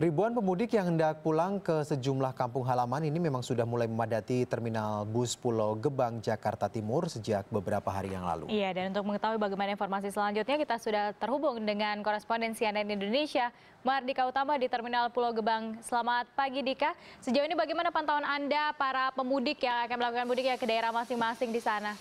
Ribuan pemudik yang hendak pulang ke sejumlah kampung halaman ini memang sudah mulai memadati terminal bus Pulau Gebang, Jakarta Timur sejak beberapa hari yang lalu. Iya, dan untuk mengetahui bagaimana informasi selanjutnya, kita sudah terhubung dengan koresponden CNN Indonesia, Mardika Utama di Terminal Pulau Gebang. Selamat pagi, Dika. Sejauh ini bagaimana pantauan Anda para pemudik yang akan melakukan mudik ya ke daerah masing-masing di sana?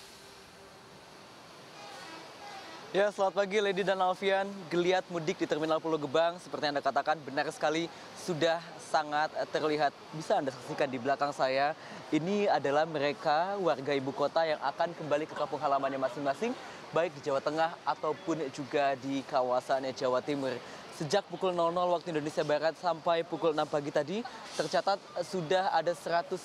Ya, selamat pagi Lady dan Alfian. Geliat mudik di Terminal Pulau Gebang seperti yang Anda katakan benar sekali sudah sangat terlihat. Bisa Anda saksikan di belakang saya, ini adalah mereka warga ibu kota yang akan kembali ke kampung halamannya masing-masing, baik di Jawa Tengah ataupun juga di kawasan Jawa Timur. Sejak pukul 00 waktu Indonesia Barat sampai pukul 6 pagi tadi, tercatat sudah ada 195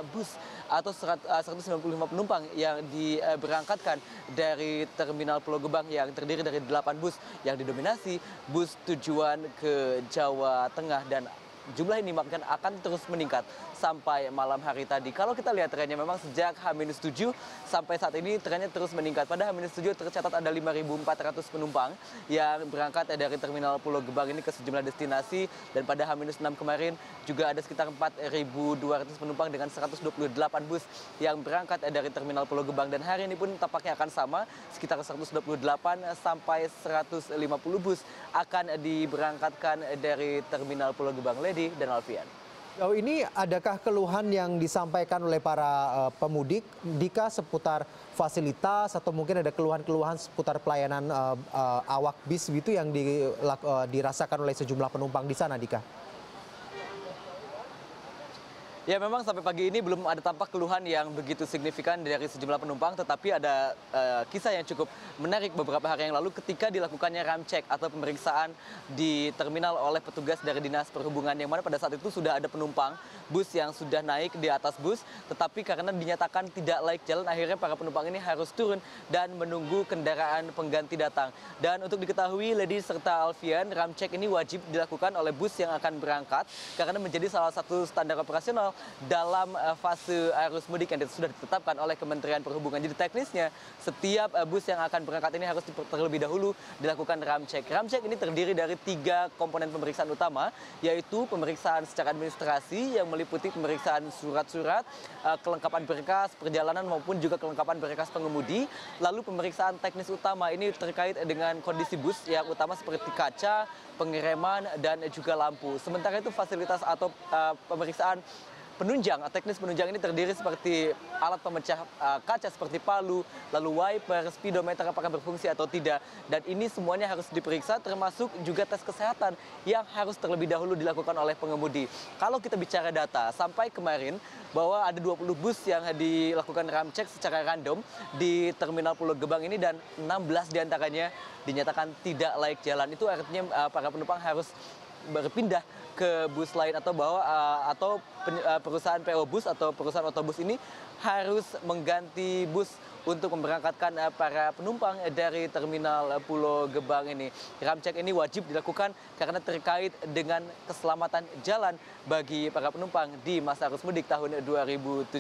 bus atau 195 penumpang yang diberangkatkan dari Terminal Pulau Gebang yang terdiri dari 8 bus yang didominasi bus tujuan ke Jawa Tengah, dan jumlah ini akan terus meningkat sampai malam hari tadi. Kalau kita lihat trennya memang sejak H-7 sampai saat ini trennya terus meningkat. Pada H-7 tercatat ada 5.400 penumpang yang berangkat dari Terminal Pulau Gebang ini ke sejumlah destinasi, dan pada H-6 kemarin juga ada sekitar 4.200 penumpang dengan 128 bus yang berangkat dari Terminal Pulau Gebang, dan hari ini pun tampaknya akan sama, sekitar 128 sampai 150 bus akan diberangkatkan dari Terminal Pulau Gebang. Lady dan Alfian. Jauh ini adakah keluhan yang disampaikan oleh para pemudik, Dika, seputar fasilitas atau mungkin ada keluhan-keluhan seputar pelayanan awak bis gitu yang dirasakan oleh sejumlah penumpang di sana, Dika? Ya, memang sampai pagi ini belum ada tampak keluhan yang begitu signifikan dari sejumlah penumpang, tetapi ada kisah yang cukup menarik beberapa hari yang lalu ketika dilakukannya ramcek atau pemeriksaan di terminal oleh petugas dari Dinas Perhubungan, yang mana pada saat itu sudah ada penumpang bus yang sudah naik di atas bus, tetapi karena dinyatakan tidak layak jalan, akhirnya para penumpang ini harus turun dan menunggu kendaraan pengganti datang. Dan untuk diketahui, Lady serta Alfian, ramcek ini wajib dilakukan oleh bus yang akan berangkat karena menjadi salah satu standar operasional dalam fase arus mudik yang sudah ditetapkan oleh Kementerian Perhubungan. Jadi teknisnya setiap bus yang akan berangkat ini harus terlebih dahulu dilakukan ramcek. Ramcek ini terdiri dari 3 komponen pemeriksaan utama, yaitu pemeriksaan secara administrasi yang meliputi pemeriksaan surat-surat, kelengkapan berkas perjalanan maupun juga kelengkapan berkas pengemudi, lalu pemeriksaan teknis utama ini terkait dengan kondisi bus yang utama seperti kaca, pengereman, dan juga lampu. Sementara itu fasilitas atau pemeriksaan penunjang, teknis penunjang ini terdiri seperti alat pemecah kaca seperti palu, lalu wiper, speedometer apakah berfungsi atau tidak. Dan ini semuanya harus diperiksa, termasuk juga tes kesehatan yang harus terlebih dahulu dilakukan oleh pengemudi. Kalau kita bicara data, sampai kemarin bahwa ada 20 bus yang dilakukan ramcek secara random di Terminal Pulau Gebang ini, dan 16 diantaranya dinyatakan tidak layak jalan. Itu artinya para penumpang harus berpindah ke bus lain, atau perusahaan PO Bus atau perusahaan otobus ini harus mengganti bus untuk memberangkatkan para penumpang dari Terminal Pulau Gebang ini. Ramcek ini wajib dilakukan karena terkait dengan keselamatan jalan bagi para penumpang di masa arus mudik tahun 2017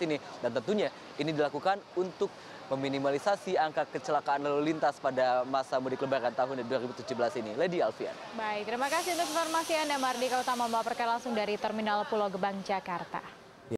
ini, dan tentunya ini dilakukan untuk meminimalisasi angka kecelakaan lalu lintas pada masa mudik lebaran tahun 2017 ini. Lady Alfian. Baik, terima kasih untuk informasi Anda, Mardika Utama melaporkan langsung dari Terminal Pulau Gebang, Jakarta.